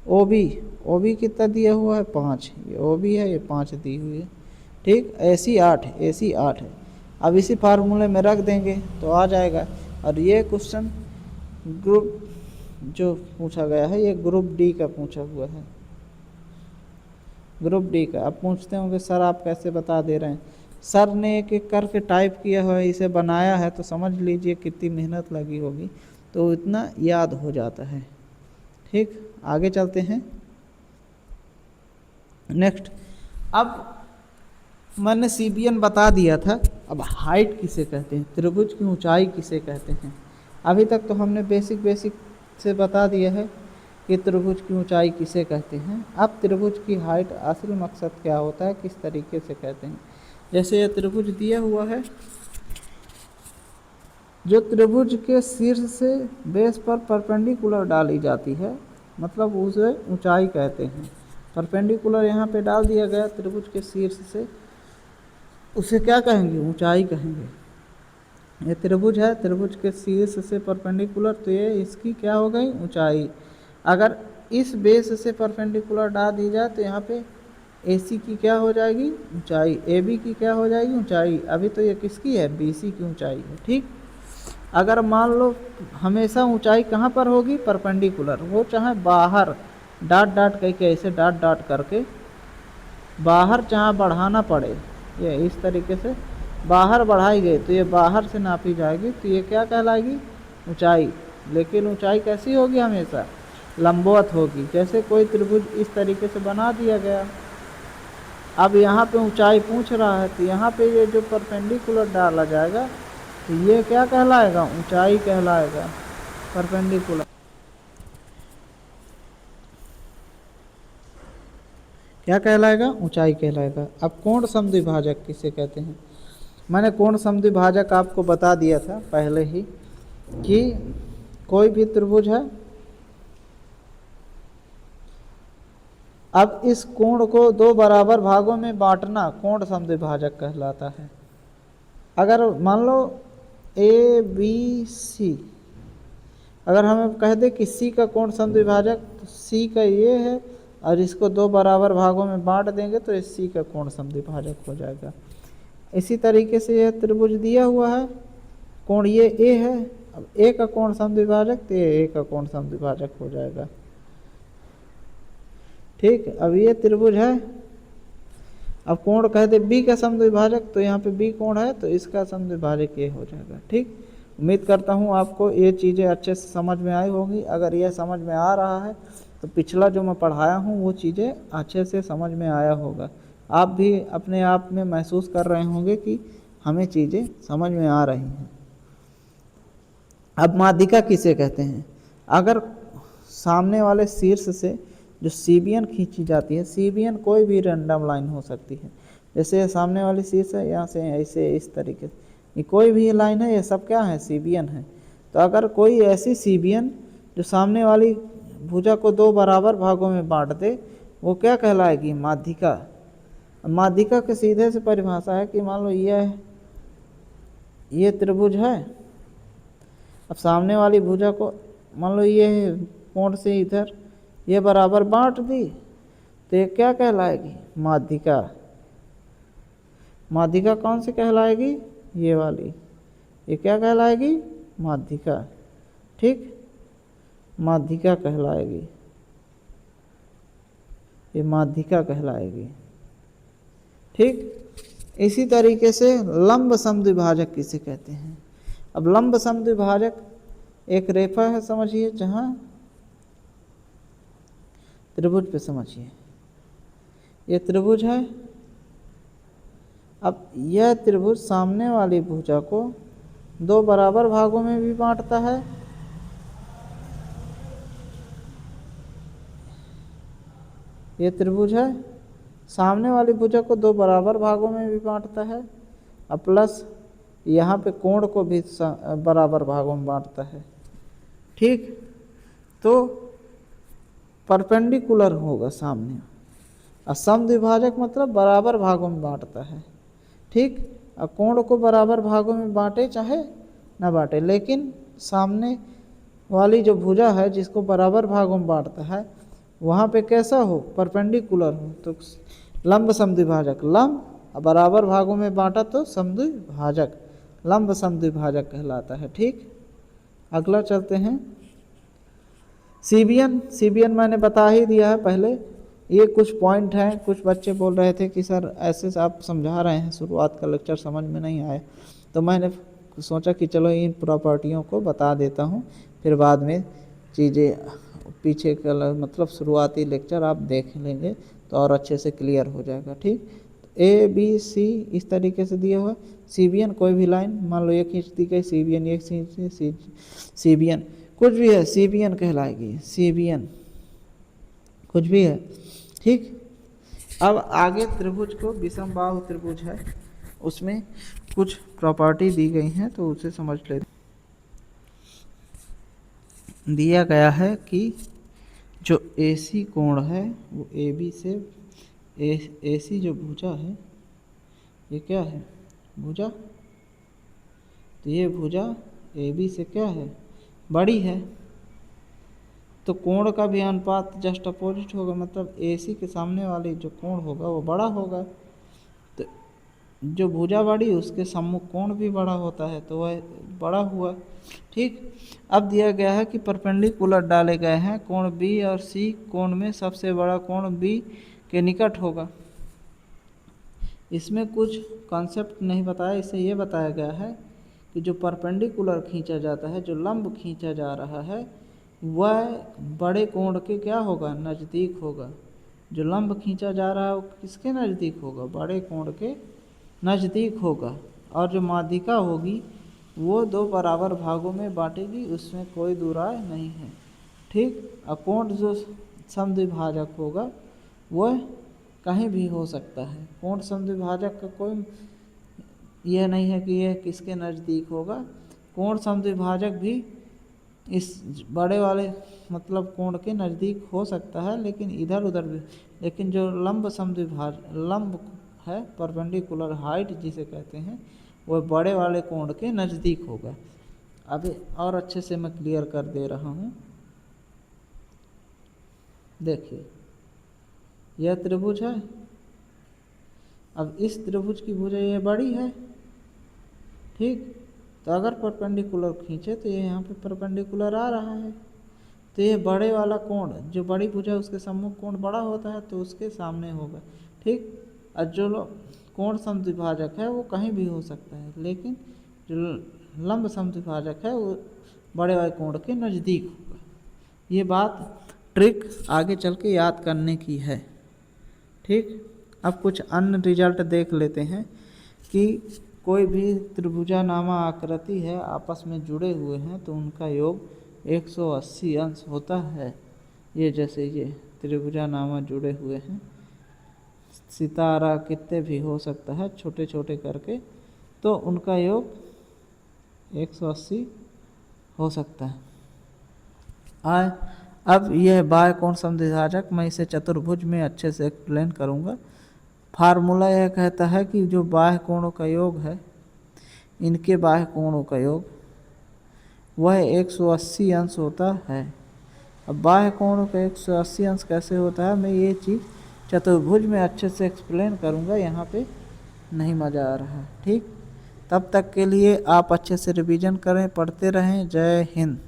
ओ बी कितना दिया हुआ है, 5। ये ओ बी है, ये 5 दी हुई है, ठीक। ए सी 8 है। अब इसी फार्मूले में रख देंगे तो आ जाएगा। और ये क्वेश्चन ग्रुप जो पूछा गया है, ये ग्रुप डी का पूछा हुआ है, ग्रुप डी का। अब पूछते होंगे सर आप कैसे बता दे रहे हैं। सर ने एक एक करके टाइप किया हुआ है, इसे बनाया है, तो समझ लीजिए कितनी मेहनत लगी होगी, तो इतना याद हो जाता है, ठीक। आगे चलते हैं। नेक्स्ट, अब मैंने CBN बता दिया था। अब हाइट किसे कहते हैं, त्रिभुज की ऊंचाई किसे कहते हैं। अभी तक तो हमने बेसिक से बता दिया है कि त्रिभुज की ऊंचाई किसे कहते हैं। अब त्रिभुज की हाइट असल मकसद क्या होता है, किस तरीके से कहते हैं। जैसे ये त्रिभुज दिया हुआ है, जो त्रिभुज के शीर्ष से बेस पर परपेंडिकुलर डाली जाती है, मतलब उसे ऊंचाई कहते हैं। परपेंडिकुलर यहाँ पे डाल दिया गया त्रिभुज के शीर्ष से, उसे क्या कहेंगे, ऊंचाई कहेंगे। ये त्रिभुज है, त्रिभुज के शीर्ष से परपेंडिकुलर, तो ये इसकी क्या हो गई, ऊंचाई। अगर इस बेस से परपेंडिकुलर डाल दी जाए तो यहाँ पे AC की क्या हो जाएगी, ऊंचाई, AB की क्या हो जाएगी, ऊंचाई। अभी तो ये किसकी है, BC की ऊंचाई है। ठीक, अगर मान लो हमेशा ऊंचाई कहाँ पर होगी, परपेंडिकुलर, वो चाहे बाहर डॉट डॉट करके ऐसे डॉट डॉट करके बाहर जहाँ बढ़ाना पड़े, ये इस तरीके से बाहर बढ़ाई गई तो ये बाहर से नापी जाएगी, तो ये क्या कहलाएगी, ऊंचाई। लेकिन ऊंचाई कैसी होगी, हमेशा लंबवत होगी। जैसे कोई त्रिभुज इस तरीके से बना दिया गया, अब यहाँ पे ऊंचाई पूछ रहा है, तो यहाँ पे ये जो परपेंडिकुलर डाला जाएगा तो ये क्या कहलाएगा, ऊंचाई कहलाएगा, परपेंडिकुलर क्या कहलाएगा, ऊंचाई कहलाएगा। अब कोण समद्विभाजक किसे कहते हैं, मैंने कोण समद्विभाजक आपको बता दिया था पहले ही कि कोई भी त्रिभुज है, अब इस कोण को दो बराबर भागों में बांटना कोण समद्विभाजक कहलाता है। अगर मान लो ABC, अगर हमें कह दे कि C का कोण समद्विभाजक, तो C का ये है, और इसको दो बराबर भागों में बांट देंगे तो इस C का कोण समद्विभाजक हो जाएगा। इसी तरीके से यह त्रिभुज दिया हुआ है, कोण ये A है, अब A का कोण समद्विभाजक, तो ये A का कोण समद्विभाजक हो जाएगा। ठीक, अब ये त्रिभुज है, अब कोण कह दे B का समद्विभाजक, तो यहाँ पे B कोण है तो इसका समद्विभाजक ये हो जाएगा। ठीक, उम्मीद करता हूँ आपको ये चीज़ें अच्छे से समझ में आई होगी। अगर यह समझ में आ रहा है तो पिछला जो मैं पढ़ाया हूँ वो चीज़ें अच्छे से समझ में आया होगा। आप भी अपने आप में महसूस कर रहे होंगे कि हमें चीज़ें समझ में आ रही हैं। अब माध्यिका किसे कहते हैं, अगर सामने वाले शीर्ष से जो सीबियन खींची जाती है, सीबियन कोई भी रैंडम लाइन हो सकती है, जैसे सामने वाली शीर्ष है, यहाँ से ऐसे इस तरीके से, ये कोई भी लाइन है, ये सब क्या है, सीबियन है। तो अगर कोई ऐसी सीबियन जो सामने वाली भुजा को दो बराबर भागों में बांट दे, वो क्या कहलाएगी, माध्यिका। माध्यिका के सीधे से परिभाषा है कि मान लो ये त्रिभुज है, अब सामने वाली भुजा को मान लो ये कोण से इधर ये बराबर बांट दी, तो ये क्या कहलाएगी, माध्यिका। माध्यिका कौन सी कहलाएगी, ये वाली, ये क्या कहलाएगी, माध्यिका। ठीक, माध्यिका कहलाएगी, ये माध्यिका कहलाएगी। ठीक, इसी तरीके से लंब समद्विभाजक किसे कहते हैं। अब लंब समद्विभाजक एक रेखा है, समझिए, जहाँ त्रिभुज पे समझिए, ये त्रिभुज है, अब यह त्रिभुज सामने वाली भुजा को दो बराबर भागों में भी बांटता है, ये त्रिभुज है, सामने वाली भुजा को दो बराबर भागों में भी बांटता है, और प्लस यहाँ पे कोण को भी बराबर भागों में बांटता है। ठीक, तो परपेंडिकुलर होगा सामने, और समद्विभाजक मतलब बराबर भागों में बांटता है। ठीक, और कोण को बराबर भागों में बांटे चाहे ना बांटे, लेकिन सामने वाली जो भुजा है जिसको बराबर भागों में बांटता है वहाँ पे कैसा हो, परपेंडिकुलर हो, तो लंब समद्विभाजक, लंब और बराबर भागों में बांटा तो समद्विभाजक, लंब समद्विभाजक कहलाता है। ठीक, अगला चलते हैं, सीबियन। सीबियन मैंने बता ही दिया है पहले, ये कुछ पॉइंट हैं, कुछ बच्चे बोल रहे थे कि सर ऐसे से आप समझा रहे हैं, शुरुआत का लेक्चर समझ में नहीं आया, तो मैंने सोचा कि चलो इन प्रॉपर्टियों को बता देता हूँ, फिर बाद में चीज़ें पीछे का मतलब शुरुआती लेक्चर आप देख लेंगे तो और अच्छे से क्लियर हो जाएगा। ठीक, ABC इस तरीके से दिया हुआ, सीबियन कोई भी लाइन, मान लो ये खींच दी गई, सीबियन एक सीबियन कुछ भी है, सीबियन कहलाएगी, सीबियन कुछ भी है। ठीक, अब आगे त्रिभुज को विषमबाहु त्रिभुज है, उसमें कुछ प्रॉपर्टी दी गई हैं तो उसे समझ लेते। दिया गया है कि जो AC कोण है वो AB से AC जो भुजा है, ये क्या है, भुजा, तो ये भुजा AB से क्या है, बड़ी है। तो कोण का भी अनुपात जस्ट अपोजिट होगा, मतलब AC के सामने वाली जो कोण होगा वो बड़ा होगा। तो जो भुजा बड़ी उसके सम्मुख कोण भी बड़ा होता है, तो वह बड़ा हुआ। ठीक, अब दिया गया है कि परपेंडिकुलर डाले गए हैं, कोण B और C कोण में सबसे बड़ा कोण B के निकट होगा। इसमें कुछ कॉन्सेप्ट नहीं बताया, इससे ये बताया गया है कि जो परपेंडिकुलर खींचा जाता है, जो लंब खींचा जा रहा है, वह बड़े कोण के क्या होगा, नज़दीक होगा। जो लंब खींचा जा रहा है वो किसके नज़दीक होगा, बड़े कोण के नज़दीक होगा। और जो माध्यिका होगी वो 2 बराबर भागों में बांटेगी, उसमें कोई दो राय नहीं है। ठीक, और कोण जो समद्विभाजक होगा वह कहीं भी हो सकता है। कोण समद्विभाजक का कोई यह नहीं है कि यह किसके नज़दीक होगा। कोण समद्विभाजक भी इस बड़े वाले मतलब कोण के नज़दीक हो सकता है, लेकिन इधर उधर भी। लेकिन जो लंब लंब है, परपेंडिकुलर हाइट जिसे कहते हैं, वह बड़े वाले कोण के नज़दीक होगा। अभी और अच्छे से मैं क्लियर कर दे रहा हूँ। देखिए, यह त्रिभुज है। अब इस त्रिभुज की भुजा ये बड़ी है। ठीक, तो अगर परपेंडिकुलर खींचे तो ये यहाँ पे परपेंडिकुलर आ रहा है, तो ये बड़े वाला कोण, जो बड़ी भुजा उसके सम्मुख कोण बड़ा होता है, तो उसके सामने होगा। ठीक, और जो कोण समद्विभाजक है वो कहीं भी हो सकता है, लेकिन जो लंब समद्विभाजक है वो बड़े वाले कोण के नज़दीक होगा। ये बात ट्रिक आगे चल के याद करने की है। ठीक, अब कुछ अन्य रिजल्ट देख लेते हैं कि कोई भी त्रिभुजानामा आकृति है, आपस में जुड़े हुए हैं, तो उनका योग 180 अंश होता है। ये जैसे ये त्रिभुजानामा जुड़े हुए हैं, सितारा कितने भी हो सकता है छोटे छोटे करके, तो उनका योग 180 हो सकता है। अब यह बाह्य कोण समद्विभाजक, मैं इसे चतुर्भुज में अच्छे से एक्सप्लेन करूँगा। फार्मूला यह कहता है कि जो बाह्य कोणों का योग है, इनके बाह्य कोणों का योग वह 180 अंश होता है। अब बाह्य कोणों का 180 अंश कैसे होता है, मैं ये चीज़ चतुर्भुज में अच्छे से एक्सप्लेन करूँगा, यहाँ पे नहीं मज़ा आ रहा। ठीक, तब तक के लिए आप अच्छे से रिवीजन करें, पढ़ते रहें। जय हिंद।